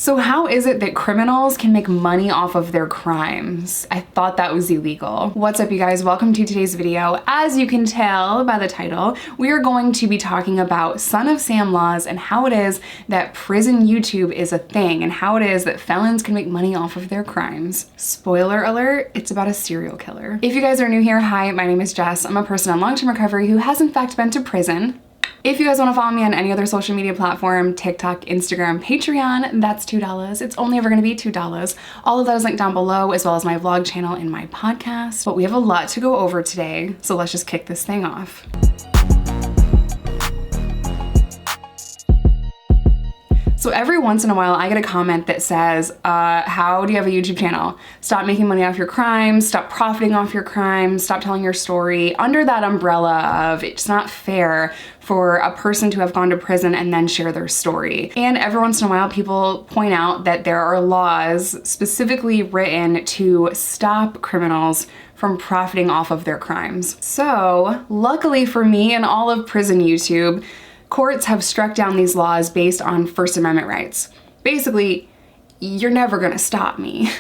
So how is it that criminals can make money off of their crimes? I thought that was illegal. What's up, you guys? Welcome to today's video. As you can tell by the title, we are going to be talking about Son of Sam laws and how it is that prison YouTube is a thing and how it is that felons can make money off of their crimes. Spoiler alert, it's about a serial killer. If you guys are new here, hi, my name is Jess. I'm a person in long-term recovery who has in fact been to prison. If you guys want to follow me on any other social media platform, TikTok, Instagram, Patreon, that's $2. It's only ever going to be $2. All of that is linked down below, as well as my vlog channel and my podcast. But we have a lot to go over today, so let's just kick this thing off. So every once in a while, I get a comment that says, how do you have a YouTube channel? Stop making money off your crimes, stop profiting off your crimes, stop telling your story, under that umbrella of it's not fair for a person to have gone to prison and then share their story. And every once in a while, people point out that there are laws specifically written to stop criminals from profiting off of their crimes. So luckily for me and all of prison YouTube, courts have struck down these laws based on First Amendment rights. Basically, you're never gonna stop me.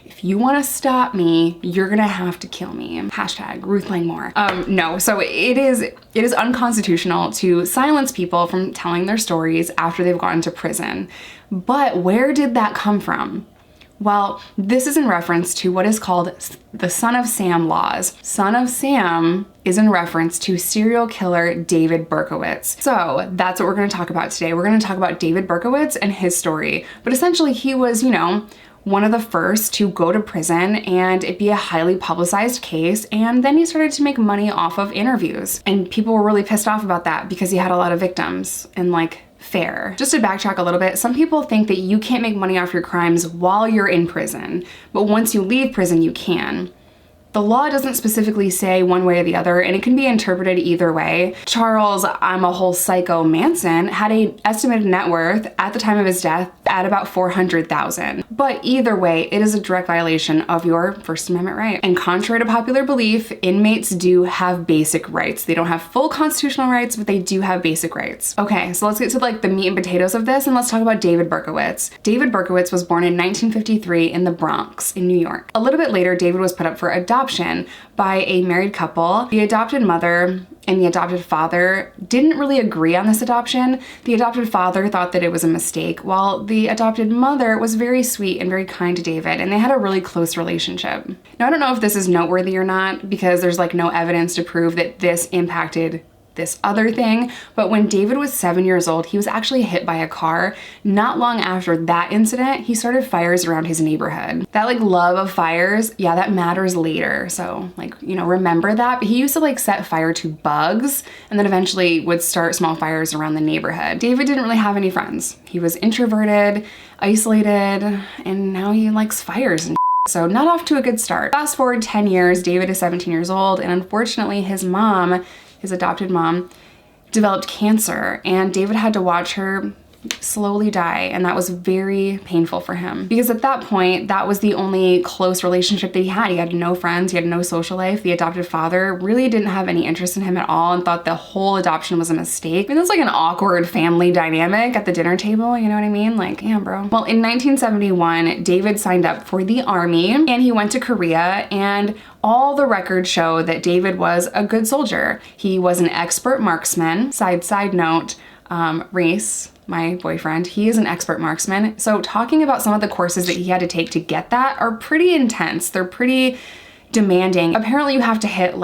If you wanna stop me, you're gonna have to kill me. Hashtag Ruth Langmore. No, so it is unconstitutional to silence people from telling their stories after they've gone to prison. But where did that come from? Well, this is in reference to what is called the Son of Sam laws. Son of Sam is in reference to serial killer David Berkowitz. So that's what we're gonna talk about today. We're gonna talk about David Berkowitz and his story. But essentially he was, one of the first to go to prison and it be a highly publicized case, and then he started to make money off of interviews. And people were really pissed off about that because he had a lot of victims and fair. Just to backtrack a little bit, some people think that you can't make money off your crimes while you're in prison, but once you leave prison, you can. The law doesn't specifically say one way or the other, and it can be interpreted either way. Charles, I'm a whole psycho Manson had an estimated net worth at the time of his death at about $400,000. But either way, it is a direct violation of your First Amendment right. And contrary to popular belief, inmates do have basic rights. They don't have full constitutional rights, but they do have basic rights. Okay, so let's get to the meat and potatoes of this, and let's talk about David Berkowitz. David Berkowitz was born in 1953 in the Bronx in New York. A little bit later, David was put up for adoption by a married couple. The adopted mother and the adopted father didn't really agree on this adoption. The adopted father thought that it was a mistake, while the adopted mother was very sweet and very kind to David, and they had a really close relationship. Now, I don't know if this is noteworthy or not, because there's no evidence to prove that this impacted this other thing, but when David was 7 years old, he was actually hit by a car. Not long after that incident, he started fires around his neighborhood. That love of fires, yeah, that matters later. So remember that. But he used to set fire to bugs and then eventually would start small fires around the neighborhood. David didn't really have any friends. He was introverted, isolated, and now he likes fires and so not off to a good start. Fast forward 10 years, David is 17 years old, and unfortunately his mom, his adopted mom, developed cancer, and David had to watch her slowly die, and that was very painful for him because at that point that was the only close relationship that he had. He had no friends, he had no social life. The adopted father really didn't have any interest in him at all and thought the whole adoption was a mistake. I mean, that's an awkward family dynamic at the dinner table, you know what I mean? Yeah, bro. Well, in 1971, David signed up for the army and he went to Korea, and all the records show that David was a good soldier. He was an expert marksman. Side note, Reese, my boyfriend, he is an expert marksman. So talking about some of the courses that he had to take to get that are pretty intense. They're pretty demanding. Apparently you have to hit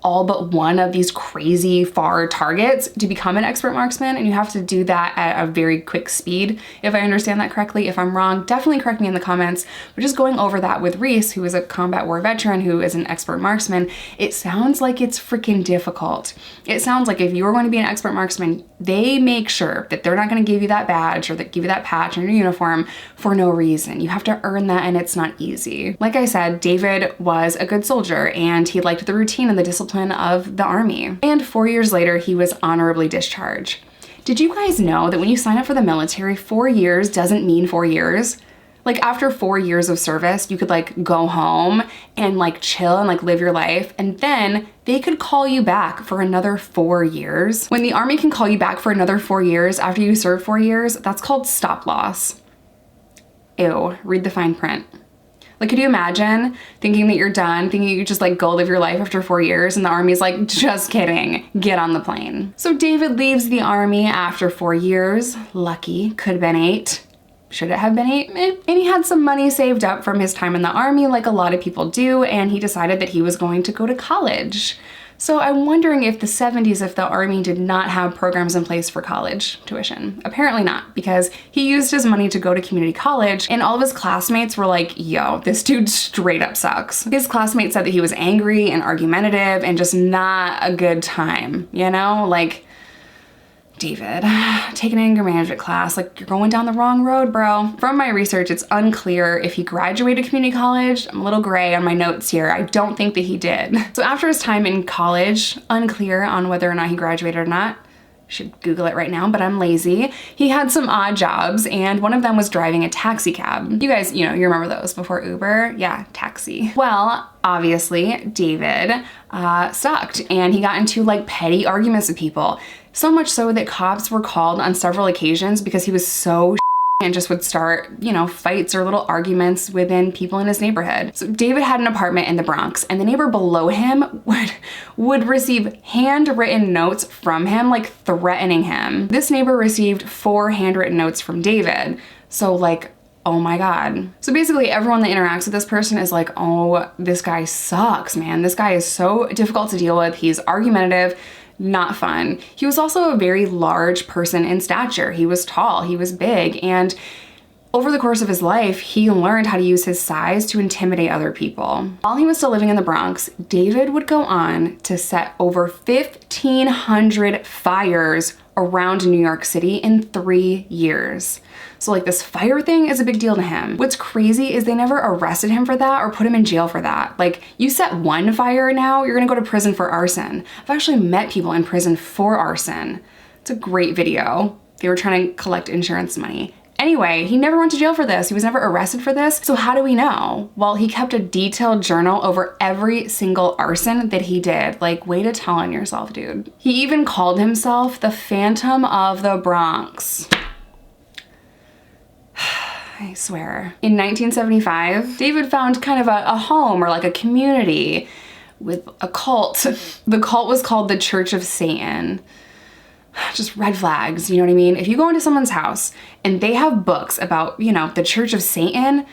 all but one of these crazy far targets to become an expert marksman, and you have to do that at a very quick speed, if I understand that correctly. If I'm wrong, definitely correct me in the comments. But just going over that with Reese, who is a combat war veteran, who is an expert marksman, it sounds like it's freaking difficult. It sounds like if you are going to be an expert marksman, they make sure that they're not going to give you that badge or give you that patch on your uniform for no reason. You have to earn that, and it's not easy. Like I said, David was a good soldier, and he liked the routine and the discipline of the army. And 4 years later, he was honorably discharged. Did you guys know that when you sign up for the military, 4 years doesn't mean 4 years? After 4 years of service, you could go home and chill and live your life, and then they could call you back for another 4 years. When the army can call you back for another 4 years after you serve 4 years, that's called stop loss. Ew, read the fine print. Like, could you imagine thinking that you're done, thinking you could just like go live your life after 4 years, and the army's like, just kidding, get on the plane. So David leaves the army after 4 years. Lucky, could have been 8. Should it have been 8? And he had some money saved up from his time in the army, like a lot of people do, and he decided that he was going to go to college. So I'm wondering if the 70s, if the army did not have programs in place for college tuition. Apparently not, because he used his money to go to community college, and all of his classmates were like, yo, this dude straight up sucks. His classmates said that he was angry and argumentative and just not a good time, you know? Like, David, take an anger management class, like you're going down the wrong road, bro. From my research, it's unclear if he graduated community college. I'm a little gray on my notes here. I don't think that he did. So after his time in college, unclear on whether or not he graduated or not. Should Google it right now, but I'm lazy. He had some odd jobs, and one of them was driving a taxi cab. You guys, you remember those before Uber? Yeah, taxi. Well, obviously, David sucked, and he got into like petty arguments with people. So much so that cops were called on several occasions because he was so and just would start, fights or little arguments within people in his neighborhood. So David had an apartment in the Bronx, and the neighbor below him would receive handwritten notes from him, like threatening him. This neighbor received 4 handwritten notes from David. So like, oh my God. So basically everyone that interacts with this person is like, oh, this guy sucks, man. This guy is so difficult to deal with. He's argumentative. Not fun. He was also a very large person in stature. He was tall, he was big, and over the course of his life, he learned how to use his size to intimidate other people. While he was still living in the Bronx, David would go on to set over 1,500 fires around New York City in 3 years. So like this fire thing is a big deal to him. What's crazy is they never arrested him for that or put him in jail for that. Like, you set one fire now, you're gonna go to prison for arson. I've actually met people in prison for arson. It's a great video. They were trying to collect insurance money. Anyway, he never went to jail for this. He was never arrested for this. So how do we know? Well, he kept a detailed journal over every single arson that he did. Like, way to tell on yourself, dude. He even called himself the Phantom of the Bronx. I swear. In 1975, David found kind of a home or like a community with a cult. The cult was called the Church of Satan. Just red flags, you know what I mean? If you go into someone's house and they have books about, the Church of Satan,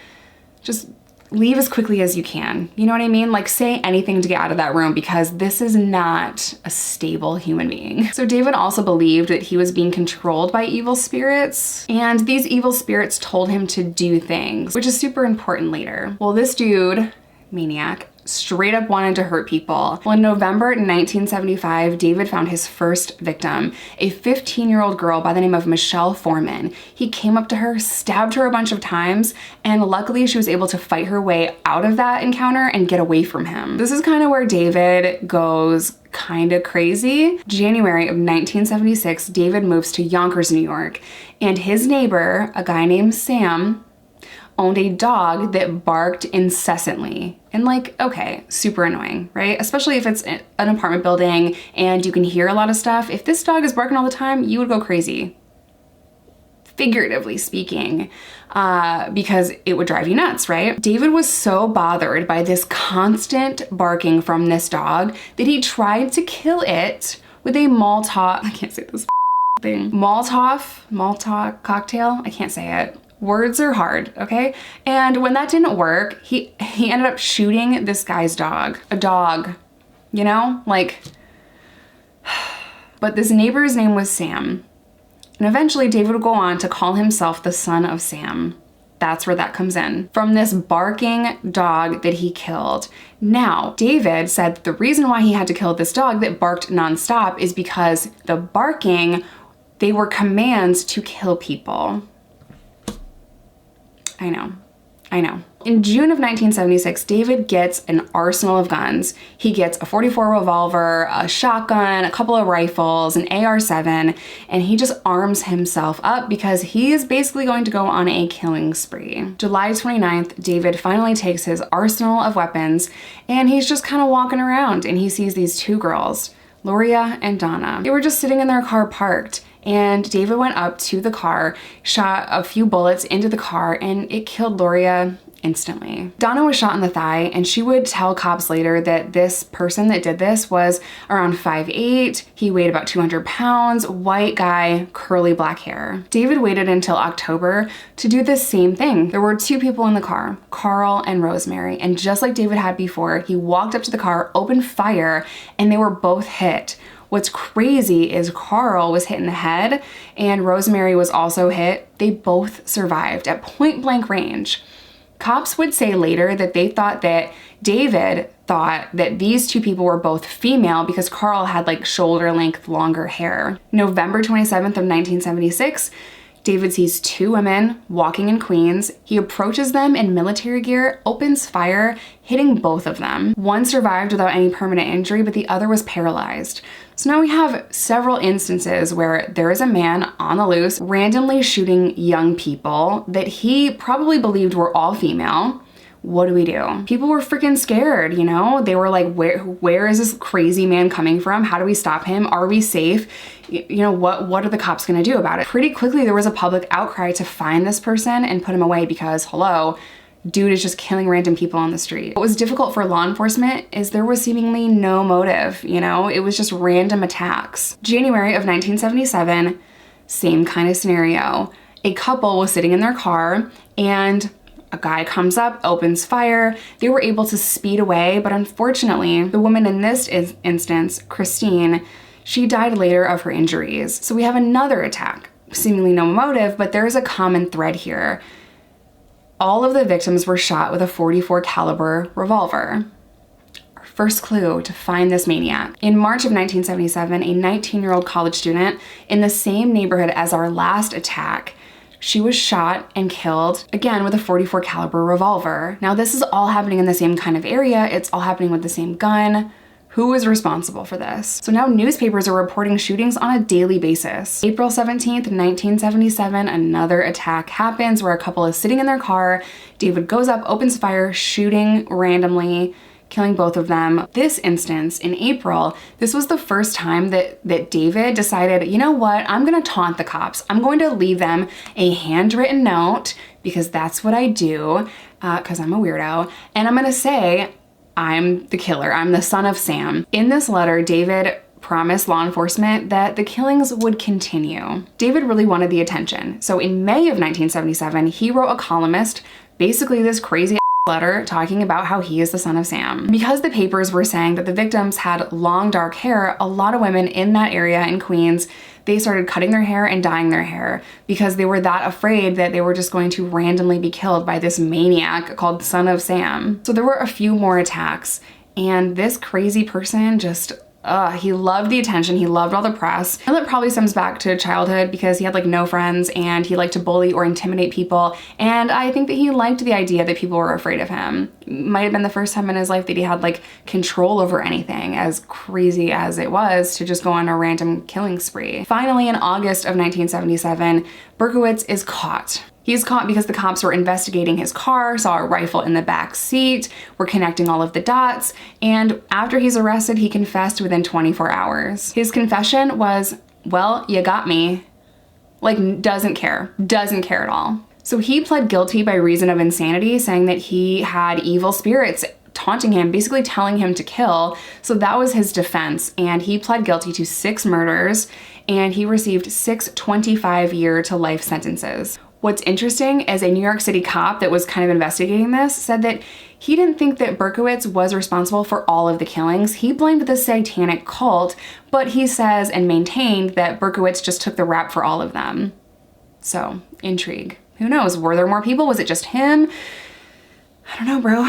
just leave as quickly as you can. You know what I mean? Like, say anything to get out of that room, because this is not a stable human being. So David also believed that he was being controlled by evil spirits, and these evil spirits told him to do things, which is super important later. Well, this dude, maniac, straight up wanted to hurt people. Well, in November 1975, David found his first victim, a 15-year-old girl by the name of Michelle Foreman. He came up to her, stabbed her a bunch of times, and luckily she was able to fight her way out of that encounter and get away from him. This is kind of where David goes kind of crazy. January of 1976, David moves to Yonkers, New York, and his neighbor, a guy named Sam, owned a dog that barked incessantly. And like, okay, super annoying, right? Especially if it's an apartment building and you can hear a lot of stuff. If this dog is barking all the time, you would go crazy, figuratively speaking, because it would drive you nuts, right? David was so bothered by this constant barking from this dog that he tried to kill it with a Molotov, I can't say this thing, Molotov cocktail, I can't say it. Words are hard, okay? And when that didn't work, he ended up shooting this guy's dog. A dog, like, but this neighbor's name was Sam. And eventually David would go on to call himself the son of Sam. That's where that comes in, from this barking dog that he killed. Now, David said that the reason why he had to kill this dog that barked nonstop is because the barking, they were commands to kill people. I know. In June of 1976, David gets an arsenal of guns. He gets a .44 revolver, a shotgun, a couple of rifles, an AR-7, and he just arms himself up because he is basically going to go on a killing spree. July 29th, David finally takes his arsenal of weapons, and he's just kind of walking around, and he sees these 2 girls, Loria and Donna. They were just sitting in their car parked, and David went up to the car, shot a few bullets into the car, and it killed Gloria instantly. Donna was shot in the thigh, and she would tell cops later that this person that did this was around 5'8". He weighed about 200 pounds, white guy, curly black hair. David waited until October to do the same thing. There were two people in the car, Carl and Rosemary, and just like David had before, he walked up to the car, opened fire, and they were both hit. What's crazy is Carl was hit in the head and Rosemary was also hit. They both survived at point blank range. Cops would say later that they thought that David thought that these two people were both female because Carl had like shoulder length longer hair. November 27th of 1976, David sees two women walking in Queens. He approaches them in military gear, opens fire, hitting both of them. One survived without any permanent injury, but the other was paralyzed. So now we have several instances where there is a man on the loose randomly shooting young people that he probably believed were all female. What do we do? People were freaking scared, you know? They were like, where is this crazy man coming from? How do we stop him? Are we safe? You know, what are the cops gonna do about it? Pretty quickly, there was a public outcry to find this person and put him away because, hello, dude is just killing random people on the street. What was difficult for law enforcement is there was seemingly no motive, you know? It was just random attacks. January of 1977, same kind of scenario. A couple was sitting in their car and a guy comes up, opens fire. They were able to speed away, but unfortunately, the woman in this instance, Christine, she died later of her injuries. So we have another attack. Seemingly no motive, but there is a common thread here. All of the victims were shot with a .44 caliber revolver. Our first clue to find this maniac. In March of 1977, a 19-year-old college student in the same neighborhood as our last attack, she was shot and killed, again with a .44 caliber revolver. Now this is all happening in the same kind of area. It's all happening with the same gun. Who is responsible for this? So now newspapers are reporting shootings on a daily basis. April 17th, 1977, another attack happens where a couple is sitting in their car. David goes up, opens fire, shooting randomly, killing both of them. This instance in April, this was the first time that David decided, you know what, I'm gonna taunt the cops. I'm going to leave them a handwritten note because that's what I do, because I'm a weirdo. And I'm gonna say, I'm the killer, I'm the son of Sam. In this letter, David promised law enforcement that the killings would continue. David really wanted the attention. So in May of 1977, he wrote a columnist, basically this crazy letter talking about how he is the son of Sam. Because the papers were saying that the victims had long dark hair, a lot of women in that area in Queens, they started cutting their hair and dyeing their hair because they were that afraid that they were just going to randomly be killed by this maniac called the son of Sam. So there were a few more attacks, and this crazy person just he loved the attention, he loved all the press. And that probably stems back to childhood because he had like no friends and he liked to bully or intimidate people. And I think that he liked the idea that people were afraid of him. Might have been the first time in his life that he had like control over anything, as crazy as it was to just go on a random killing spree. Finally, in August of 1977, Berkowitz is caught. He's caught because the cops were investigating his car, saw a rifle in the back seat, were connecting all of the dots, and after he's arrested, he confessed within 24 hours. His confession was, well, you got me. Like, doesn't care at all. So he pled guilty by reason of insanity, saying that he had evil spirits taunting him, basically telling him to kill. So that was his defense, and he pled guilty to 6 murders, and he received 6 25-year to life sentences. What's interesting is a New York City cop that was kind of investigating this said that he didn't think that Berkowitz was responsible for all of the killings. He blamed the satanic cult, but he says and maintained that Berkowitz just took the rap for all of them. So, intrigue. Who knows? Were there more people? Was it just him? I don't know, bro.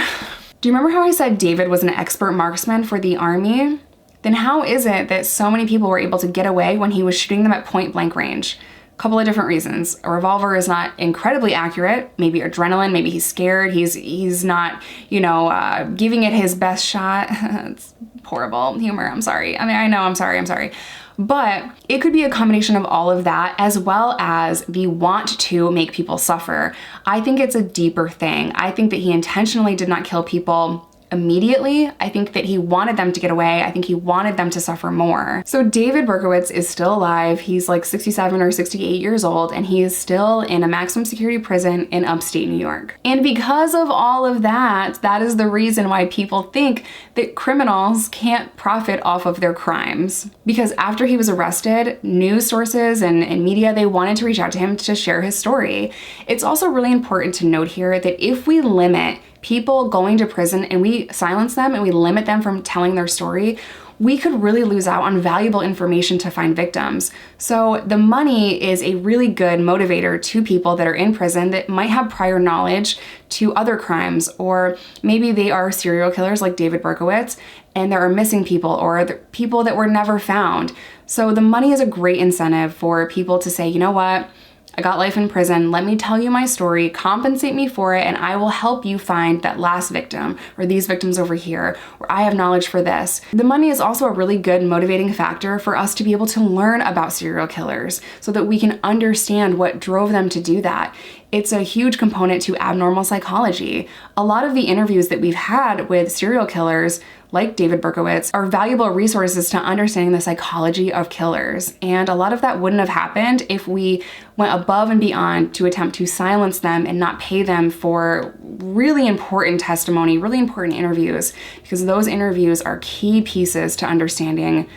Do you remember how I said David was an expert marksman for the army? Then how is it that so many people were able to get away when he was shooting them at point blank range? Couple of different reasons. A revolver is not incredibly accurate, maybe adrenaline, maybe he's scared, he's not, you know, giving it his best shot. It's horrible humor, I'm sorry. I mean, I know, I'm sorry. But it could be a combination of all of that as well as the want to make people suffer. I think it's a deeper thing. I think that he intentionally did not kill people immediately. I think that he wanted them to get away. I think he wanted them to suffer more. So David Berkowitz is still alive. He's like 67 or 68 years old, and he is still in a maximum security prison in upstate New York. And because of all of that, that is the reason why people think that criminals can't profit off of their crimes. Because after he was arrested, news sources and media, they wanted to reach out to him to share his story. It's also really important to note here that if we limit people going to prison and we silence them and we limit them from telling their story, we could really lose out on valuable information to find victims. So the money is a really good motivator to people that are in prison that might have prior knowledge to other crimes, or maybe they are serial killers like David Berkowitz and there are missing people or people that were never found. So the money is a great incentive for people to say, you know what? I got life in prison. Let me tell you my story, compensate me for it, and I will help you find that last victim or these victims over here, or I have knowledge for this. The money is also a really good motivating factor for us to be able to learn about serial killers so that we can understand what drove them to do that. It's a huge component to abnormal psychology. A lot of the interviews that we've had with serial killers like David Berkowitz are valuable resources to understanding the psychology of killers. And a lot of that wouldn't have happened if we went above and beyond to attempt to silence them and not pay them for really important testimony, really important interviews, because those interviews are key pieces to understanding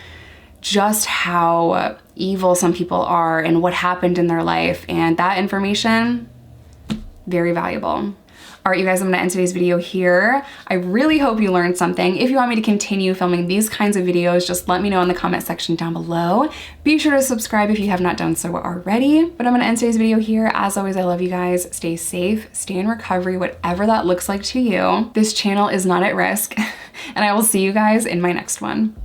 just how evil some people are and what happened in their life. And that information, very valuable. All right, you guys, I'm gonna end today's video here. I really hope you learned something. If you want me to continue filming these kinds of videos, just let me know in the comment section down below. Be sure to subscribe if you have not done so already. But I'm gonna end today's video here. As always, I love you guys. Stay safe, stay in recovery, whatever that looks like to you. This channel is not at risk, and I will see you guys in my next one.